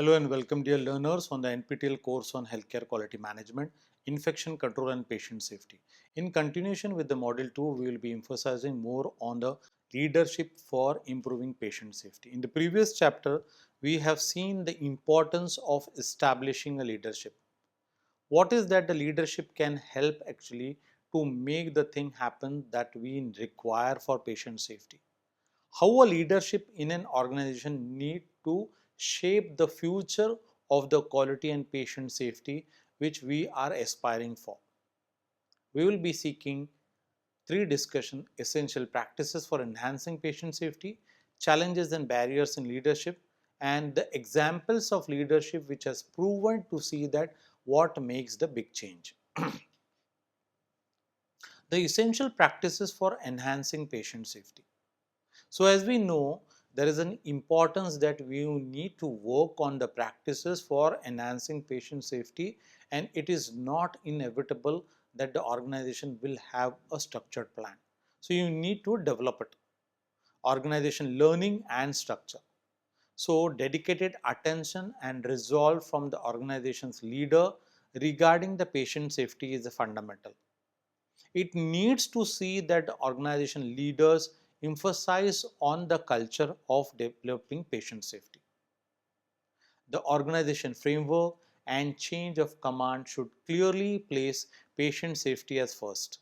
Hello and welcome dear learners on the NPTEL course on Healthcare Quality Management, Infection Control and Patient Safety. In continuation with the Module 2, we will be emphasizing more on the leadership for improving patient safety. In the previous chapter, we have seen the importance of establishing a leadership. What is that the leadership can help actually to make the thing happen that we require for patient safety. How a leadership in an organization need to shape the future of the quality and patient safety which we are aspiring for. We will be seeking three discussion: essential practices for enhancing patient safety, challenges and barriers in leadership, and the examples of leadership which has proven to see that what makes the big change. The essential practices for enhancing patient safety. So as we know, there is an importance that we need to work on the practices for enhancing patient safety, and it is not inevitable that the organization will have a structured plan. So you need to develop it. Organization learning and structure. So dedicated attention and resolve from the organization's leader regarding the patient safety is a fundamental. It needs to see that organization leaders emphasize on the culture of developing patient safety. The organization framework and change of command should clearly place patient safety as first,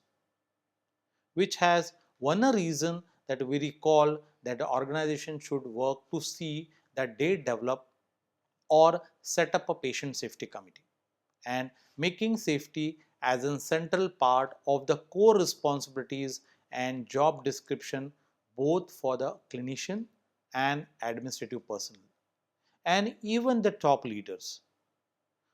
which has one reason that we recall that the organization should work to see that they develop or set up a patient safety committee, and making safety as a central part of the core responsibilities and job description both for the clinician and administrative personnel and even the top leaders.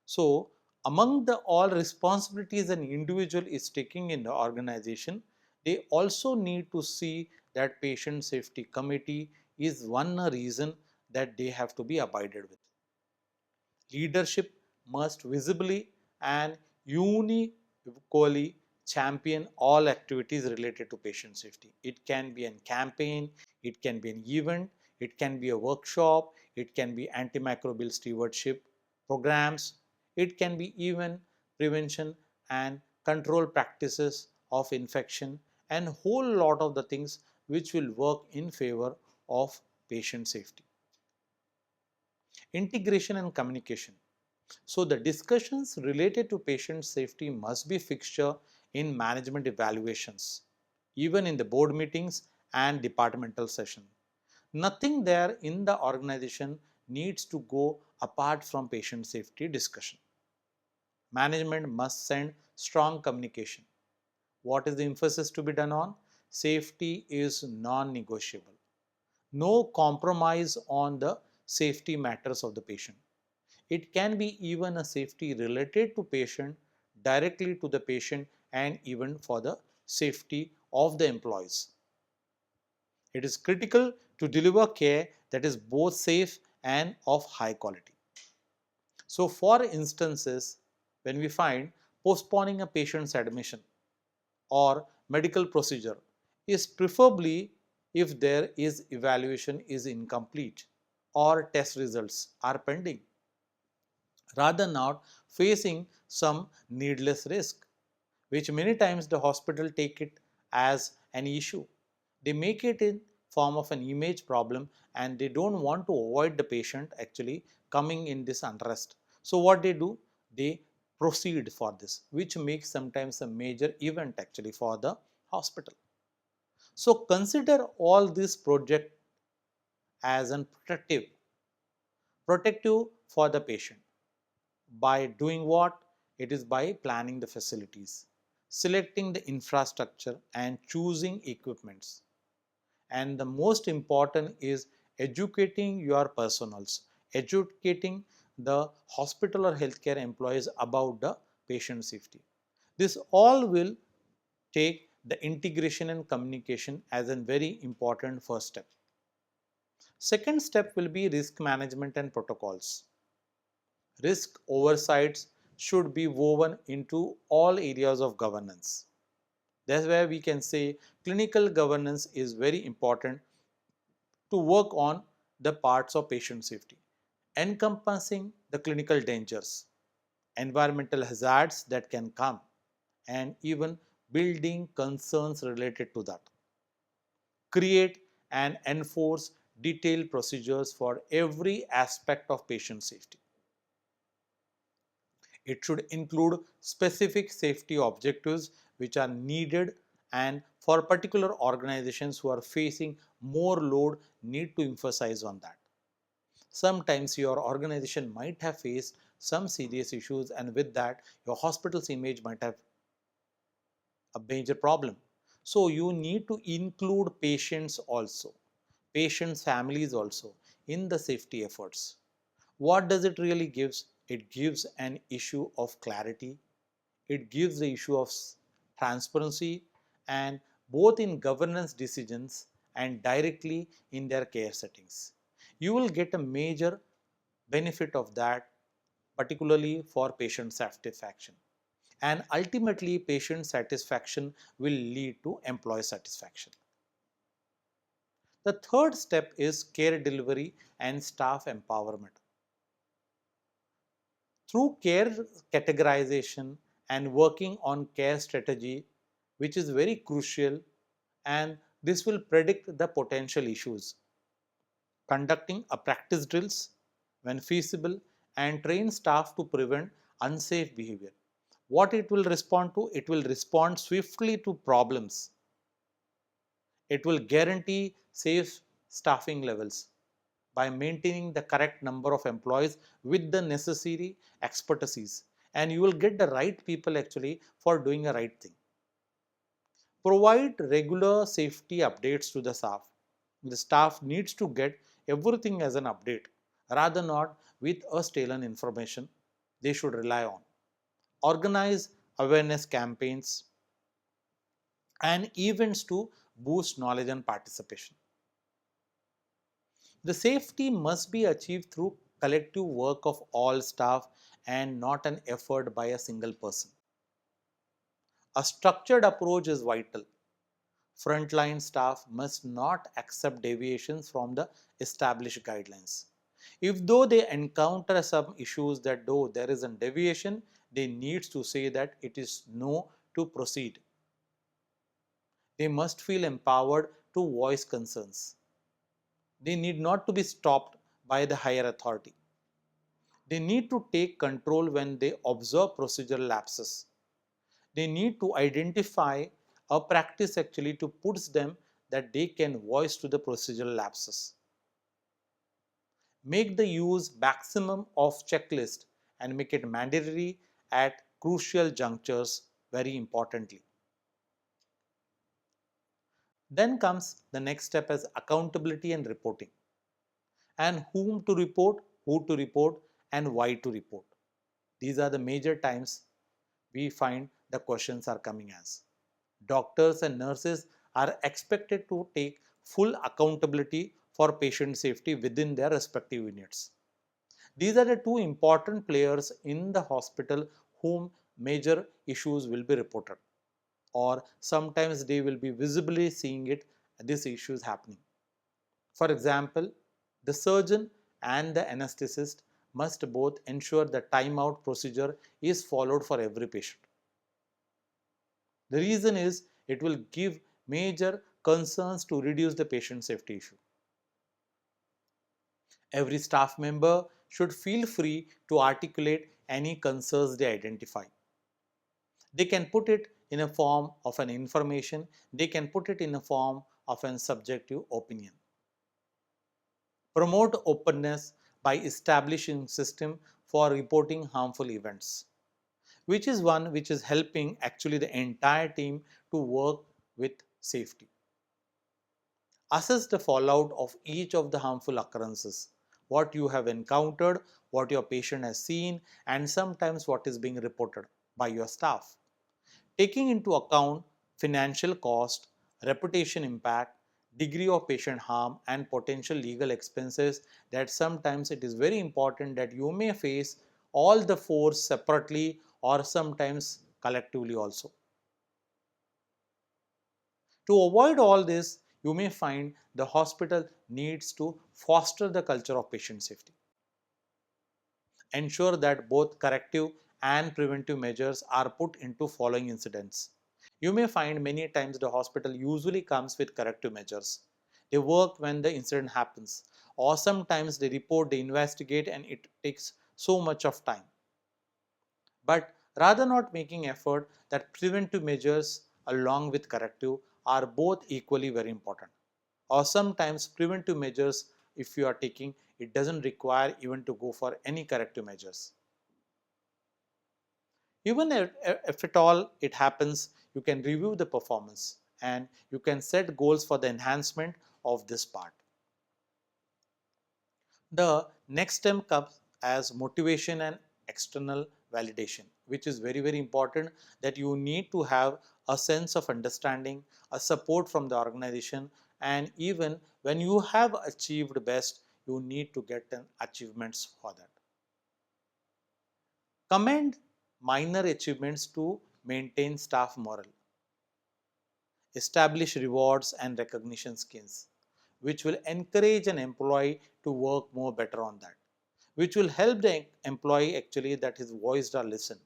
So among the all responsibilities an individual is taking in the organization, they also need to see that patient safety committee is one reason that they have to be abided with. Leadership must visibly and unequally champion all activities related to patient safety. It can be a campaign, it can be an event, it can be a workshop, it can be antimicrobial stewardship programs, it can be even prevention and control practices of infection and whole lot of the things which will work in favor of patient safety. Integration and communication. So the discussions related to patient safety must be fixture in management evaluations, even in the board meetings and departmental session. Nothing there in the organization needs to go apart from patient safety discussion. Management must send strong communication. What is the emphasis to be done on? Safety is non-negotiable. No compromise on the safety matters of the patient. It can be even a safety related to patient, directly to the patient, and even for the safety of the employees. It is critical to deliver care that is both safe and of high quality. So for instances, when we find postponing a patient's admission or medical procedure is preferably if there is evaluation is incomplete or test results are pending, rather not facing some needless risk, which many times the hospital take it as an issue. They make it in form of an image problem and they don't want to avoid the patient actually coming in this unrest. So what they do, they proceed for this, which makes sometimes a major event actually for the hospital. So consider all this project as an protective for the patient. By doing what? It is by planning the facilities, selecting the infrastructure and choosing equipments. And the most important is educating your personals, educating the hospital or healthcare employees about the patient safety. This all will take the integration and communication as a very important first step. Second step will be risk management and protocols. Risk oversights should be woven into all areas of governance. That's where we can say clinical governance is very important to work on the parts of patient safety. encompassing the clinical dangers, environmental hazards that can come, and even building concerns related to that. Create and enforce detailed procedures for every aspect of patient safety. It should include specific safety objectives which are needed, and for particular organizations who are facing more load need to emphasize on that. Sometimes your organization might have faced some serious issues, and with that your hospital's image might have a major problem. So you need to include patients also, patients' families also in the safety efforts. What does it really gives? It gives an issue of clarity. It gives the issue of transparency, and both in governance decisions and directly in their care settings. You will get a major benefit of that, particularly for patient satisfaction. And ultimately, patient satisfaction will lead to employee satisfaction. The third step is care delivery and staff empowerment. Through care categorization and working on care strategy, which is very crucial, and this will predict the potential issues. Conducting a practice drills when feasible and train staff to prevent unsafe behavior. What it will respond to? It will respond swiftly to problems. It will guarantee safe staffing levels by maintaining the correct number of employees with the necessary expertise, and you will get the right people actually for doing the right thing. Provide regular safety updates to the staff. The staff needs to get everything as an update rather not with a stolen information they should rely on. Organize awareness campaigns and events to boost knowledge and participation. The safety must be achieved through collective work of all staff and not an effort by a single person. A structured approach is vital. Frontline staff must not accept deviations from the established guidelines. If though they encounter some issues that though there is a deviation, they need to say that it is no to proceed. They must feel empowered to voice concerns. They need not to be stopped by the higher authority. They need to take control when they observe procedural lapses. They need to identify a practice actually to puts them that they can voice to the procedural lapses. Make the use maximum of checklist and make it mandatory at crucial junctures very importantly. Then comes the next step as accountability and reporting. And whom to report, who to report, and why to report. These are the major times we find the questions are coming as. Doctors and nurses are expected to take full accountability for patient safety within their respective units. These are the two important players in the hospital whom major issues will be reported, or sometimes they will be visibly seeing it, this issue is happening. For example, the surgeon and the anesthetist must both ensure the timeout procedure is followed for every patient. The reason is it will give major concerns to reduce the patient safety issue. Every staff member should feel free to articulate any concerns they identify. They can put it in a form of an information, they can put it in a form of an subjective opinion. Promote openness by establishing system for reporting harmful events, which is one which is helping actually the entire team to work with safety. Assess the fallout of each of the harmful occurrences, what you have encountered, what your patient has seen, and sometimes what is being reported by your staff. Taking into account financial cost, reputation impact, degree of patient harm, and potential legal expenses, that sometimes it is very important that you may face all the four separately or sometimes collectively also. To avoid all this, you may find the hospital needs to foster the culture of patient safety. Ensure that both corrective and preventive measures are put into following incidents. You may find many times the hospital usually comes with corrective measures. They work when the incident happens, or sometimes they report, they investigate, and it takes so much of time. But rather not making effort that preventive measures along with corrective are both equally very important. Or sometimes preventive measures, if you are taking, it doesn't require even to go for any corrective measures. Even if at all it happens, you can review the performance and you can set goals for the enhancement of this part. The next step comes as motivation and external validation, which is very, very important, that you need to have a sense of understanding, a support from the organization, and even when you have achieved best, you need to get an achievements for that. Commend minor achievements to maintain staff morale. Establish rewards and recognition schemes, which will encourage an employee to work more better on that, which will help the employee actually that his voice are listened.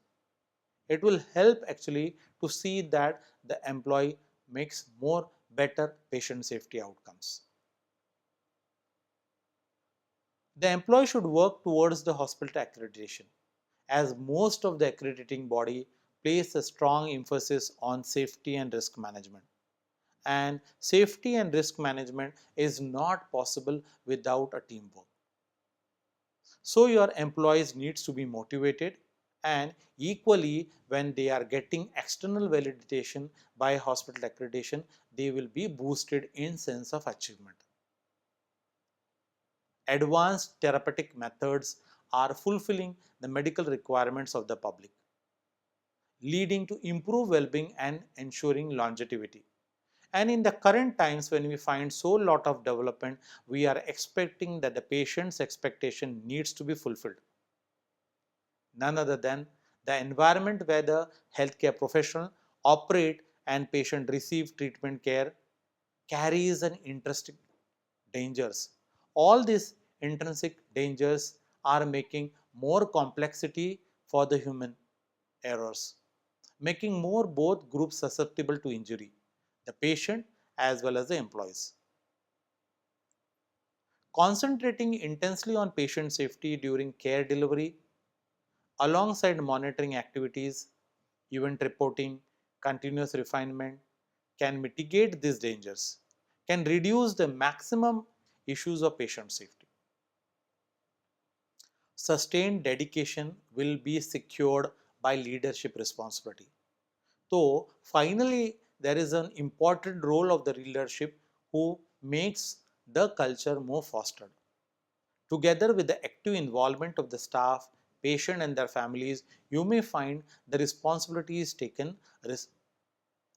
It will help actually to see that the employee makes more better patient safety outcomes. The employee should work towards the hospital accreditation, as most of the accrediting body place a strong emphasis on safety and risk management. And safety and risk management is not possible without a teamwork. So your employees needs to be motivated, and equally when they are getting external validation by hospital accreditation, they will be boosted in sense of achievement. Advanced therapeutic methods are fulfilling the medical requirements of the public, leading to improved well-being and ensuring longevity. And in the current times when we find so lot of development, we are expecting that the patient's expectation needs to be fulfilled. None other than the environment where the healthcare professional operate and patient receive treatment care carries an intrinsic dangers. All these intrinsic dangers are making more complexity for the human errors, making more both groups susceptible to injury, the patient as well as the employees. Concentrating intensely on patient safety during care delivery alongside monitoring activities, event reporting, continuous refinement can mitigate these dangers, can reduce the maximum issues of patient safety. Sustained dedication will be secured by leadership responsibility. So finally, there is an important role of the leadership who makes the culture more fostered. Together with the active involvement of the staff, patient and their families, you may find the responsibility is taken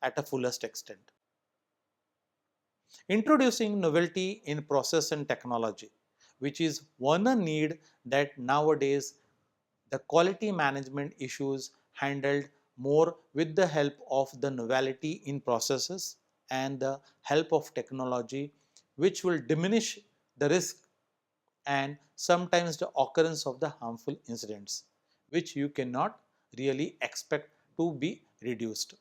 at a fullest extent. Introducing novelty in process and technology, which is one need that nowadays the quality management issues handled more with the help of the novelty in processes and the help of technology, which will diminish the risk and sometimes the occurrence of the harmful incidents, which you cannot really expect to be reduced.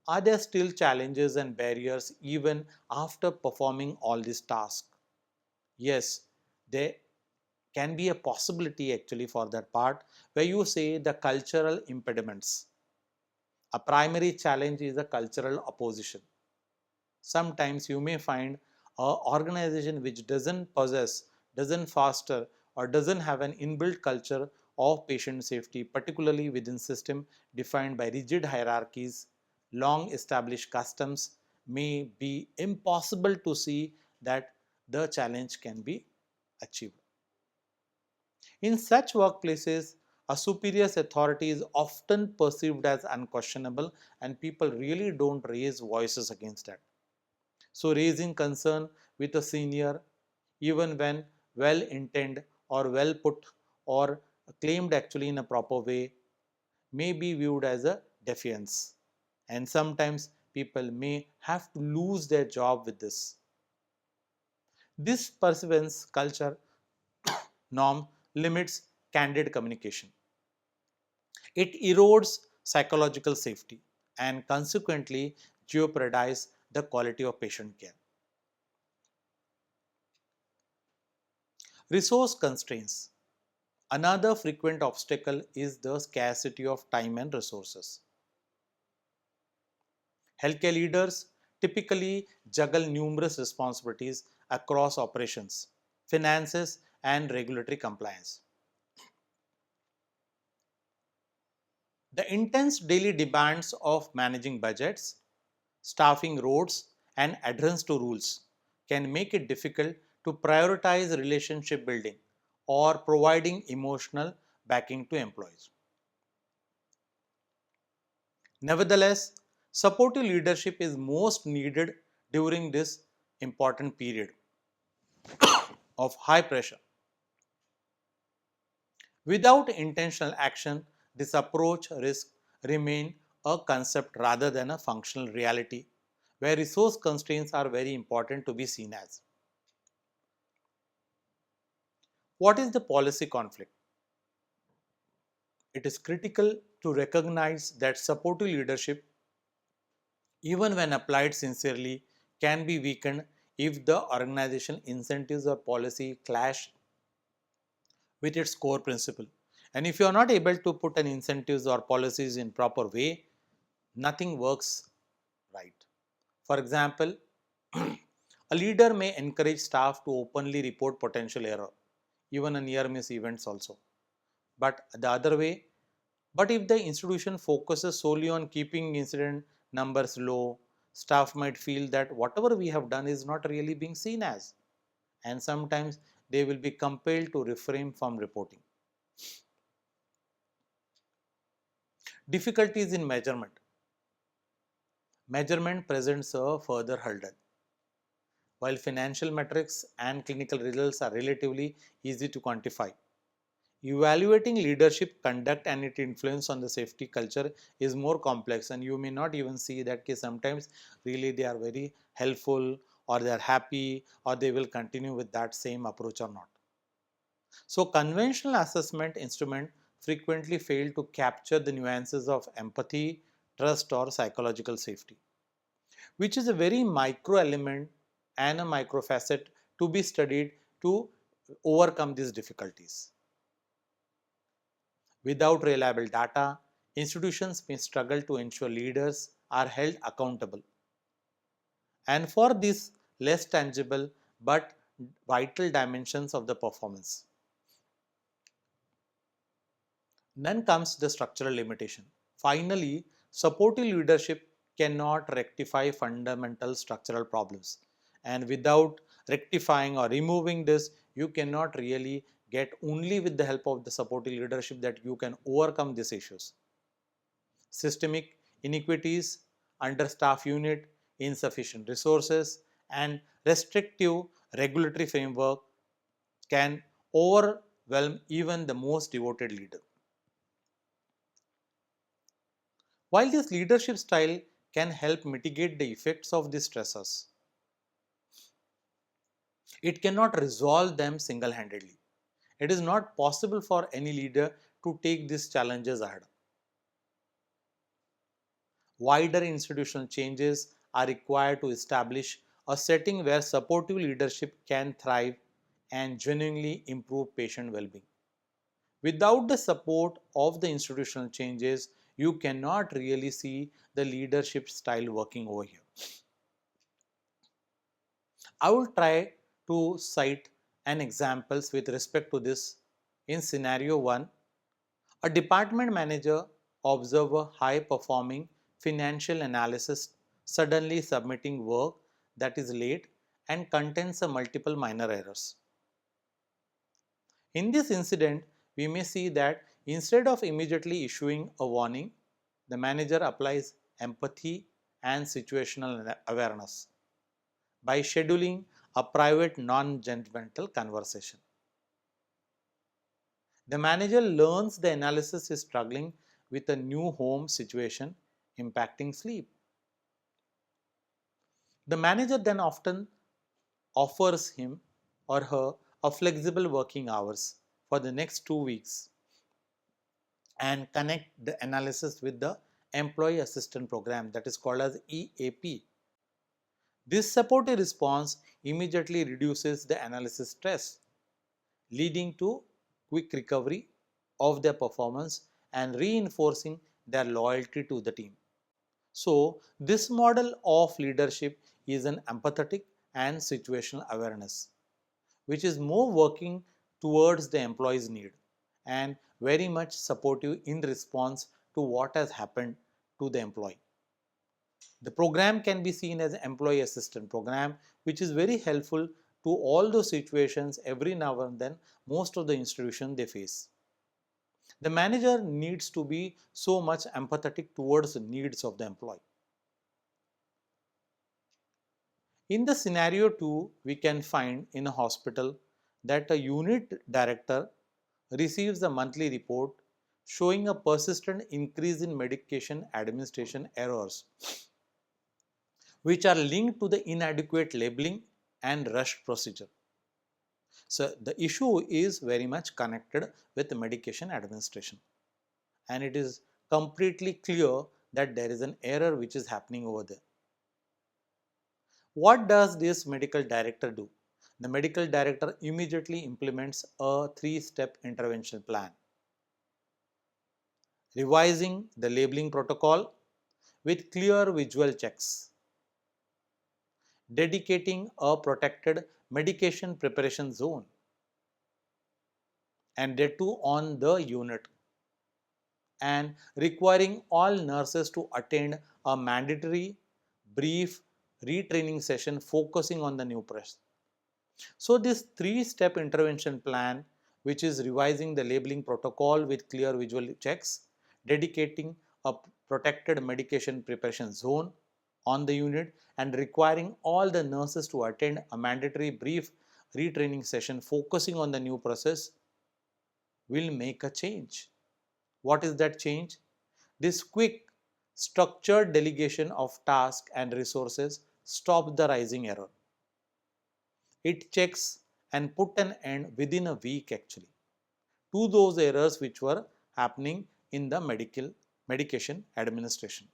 Are there still challenges and barriers even after performing all these tasks? Yes, there can be a possibility actually for that part, where you say the cultural impediments. A primary challenge is the cultural opposition. Sometimes you may find an organization which doesn't possess, doesn't foster, or doesn't have an inbuilt culture of patient safety, particularly within system defined by rigid hierarchies, long established customs, may be impossible to see that the challenge can be achieved. In such workplaces, a superior's authority is often perceived as unquestionable, and people really don't raise voices against that. So raising concern with a senior, even when well intended or well put or claimed actually in a proper way, may be viewed as a defiance. And sometimes people may have to lose their job with this. This perseverance culture norm limits candid communication. It erodes psychological safety and consequently jeopardizes the quality of patient care. Resource constraints. Another frequent obstacle is the scarcity of time and resources. Healthcare leaders typically juggle numerous responsibilities across operations, finances, and regulatory compliance. The intense daily demands of managing budgets, staffing roads, and adherence to rules can make it difficult to prioritize relationship building or providing emotional backing to employees. Nevertheless, supportive leadership is most needed during this important period of high pressure. Without intentional action, this approach risks remain a concept rather than a functional reality, where resource constraints are very important to be seen as. What is the policy conflict? It is critical to recognize that supportive leadership, even when applied sincerely, can be weakened if the organizational incentives or policy clash with its core principle. And if you are not able to put an incentives or policies in proper way, nothing works right. For example, a leader may encourage staff to openly report potential error, even a near miss events also. But the other way, but if the institution focuses solely on keeping incident numbers low, staff might feel that whatever we have done is not really being seen as, and sometimes they will be compelled to refrain from reporting. Difficulties in measurement. Measurement presents a further hurdle. While financial metrics and clinical results are relatively easy to quantify, evaluating leadership conduct and its influence on the safety culture is more complex, and you may not even see that case sometimes really they are very helpful or they are happy or they will continue with that same approach or not. So conventional assessment instrument frequently fail to capture the nuances of empathy, trust or psychological safety, which is a very micro element and a micro facet to be studied to overcome these difficulties. Without reliable data, institutions may struggle to ensure leaders are held accountable. And for these less tangible but vital dimensions of the performance. Then comes the structural limitation. Finally, supportive leadership cannot rectify fundamental structural problems. And without rectifying or removing this, you cannot really get only with the help of the supportive leadership that you can overcome these issues. Systemic inequities, understaffed unit, insufficient resources, and restrictive regulatory framework can overwhelm even the most devoted leader. While this leadership style can help mitigate the effects of these stressors, it cannot resolve them single handedly. It is not possible for any leader to take these challenges ahead. Wider institutional changes are required to establish a setting where supportive leadership can thrive and genuinely improve patient well being. Without the support of the institutional changes, you cannot really see the leadership style working over here. I will try to cite an examples with respect to this. In scenario 1, a department manager observes a high performing financial analysis suddenly submitting work that is late and contains a multiple minor errors. In this incident, we may see that instead of immediately issuing a warning, the manager applies empathy and situational awareness by scheduling a private non-judgmental conversation. The manager learns the analysis is struggling with a new home situation impacting sleep. The manager then often offers him or her a flexible working hours for the next 2 weeks and connect the analysis with the employee assistance program, that is called as EAP. This supportive response immediately reduces the analysis stress, leading to quick recovery of their performance and reinforcing their loyalty to the team. So, this model of leadership is an empathetic and situational awareness, which is more working towards the employee's need and very much supportive in response to what has happened to the employee. The program can be seen as an employee assistance program, which is very helpful to all those situations every now and then most of the institutions they face. The manager needs to be so much empathetic towards the needs of the employee. In the scenario 2, we can find in a hospital that a unit director receives a monthly report showing a persistent increase in medication administration errors, which are linked to the inadequate labeling and rushed procedure. So, the issue is very much connected with the medication administration, and it is completely clear that there is an error which is happening over there. What does this medical director do? The medical director immediately implements a 3-step intervention plan, revising the labeling protocol with clear visual checks, dedicating a protected medication preparation zone, and that too on the unit, and requiring all nurses to attend a mandatory brief retraining session focusing on the new process. So, this 3-step intervention plan, which is revising the labeling protocol with clear visual checks, dedicating a protected medication preparation zone on the unit, and requiring all the nurses to attend a mandatory brief retraining session focusing on the new process, will make a change. What is that change? This quick, structured delegation of tasks and resources stops the rising error. It checks and put an end within a week actually to those errors which were happening in the medication administration.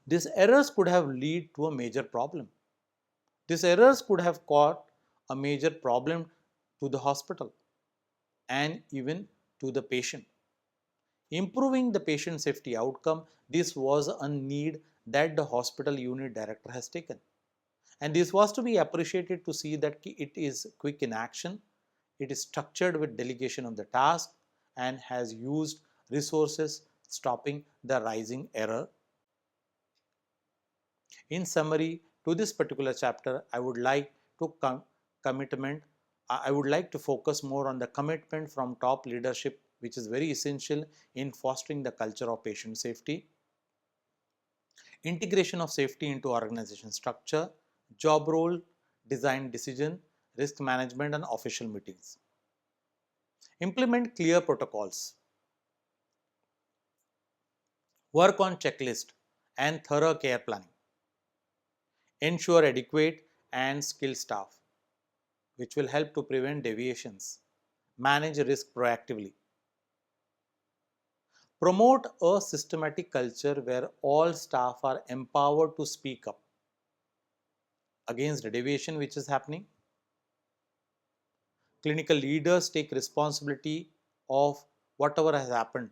These errors could have led to a major problem. These errors could have caused a major problem to the hospital and even to the patient. Improving the patient safety outcome, this was a need that the hospital unit director has taken. And this was to be appreciated to see that it is quick in action, it is structured with delegation of the task, and has used resources stopping the rising error. In summary, to this particular chapter, I would like to I would like to focus more on the commitment from top leadership, which is very essential in fostering the culture of patient safety, integration of safety into organization structure, job role, design decision, risk management and official meetings. Implement clear protocols. Work on checklist and thorough care planning. Ensure adequate and skilled staff, which will help to prevent deviations. Manage risk proactively. Promote a systematic culture where all staff are empowered to speak up against the deviation which is happening. Clinical leaders take responsibility of whatever has happened.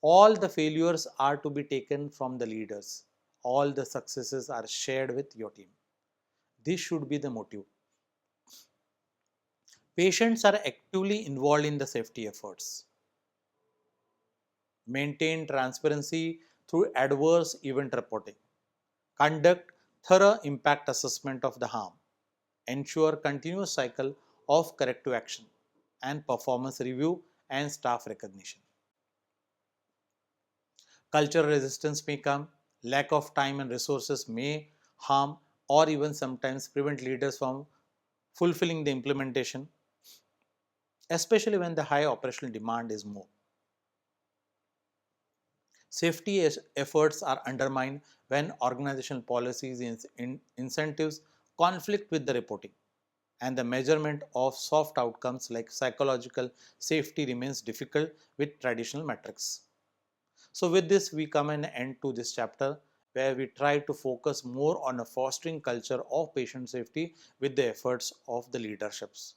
All the failures are to be taken from the leaders. All the successes are shared with your team. This should be the motive. Patients are actively involved in the safety efforts. Maintain transparency through adverse event reporting. Conduct thorough impact assessment of the harm. Ensure continuous cycle of corrective action and performance review and staff recognition. Cultural resistance may come, lack of time and resources may harm or even sometimes prevent leaders from fulfilling the implementation, especially when the high operational demand is more. Safety efforts are undermined when organizational policies, incentives, conflict with the reporting, and the measurement of soft outcomes like psychological safety remains difficult with traditional metrics. So with this, we come an end to this chapter where we try to focus more on a fostering culture of patient safety with the efforts of the leaderships,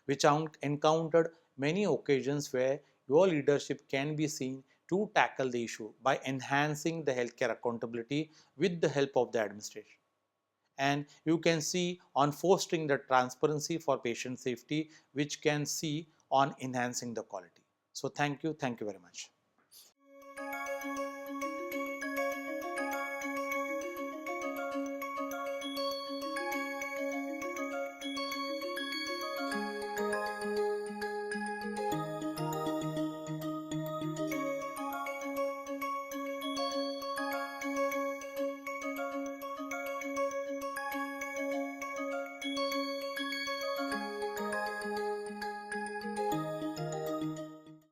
which encountered many occasions where your leadership can be seen to tackle the issue by enhancing the healthcare accountability with the help of the administration. And you can see on fostering the transparency for patient safety, which can see on enhancing the quality. So thank you very much.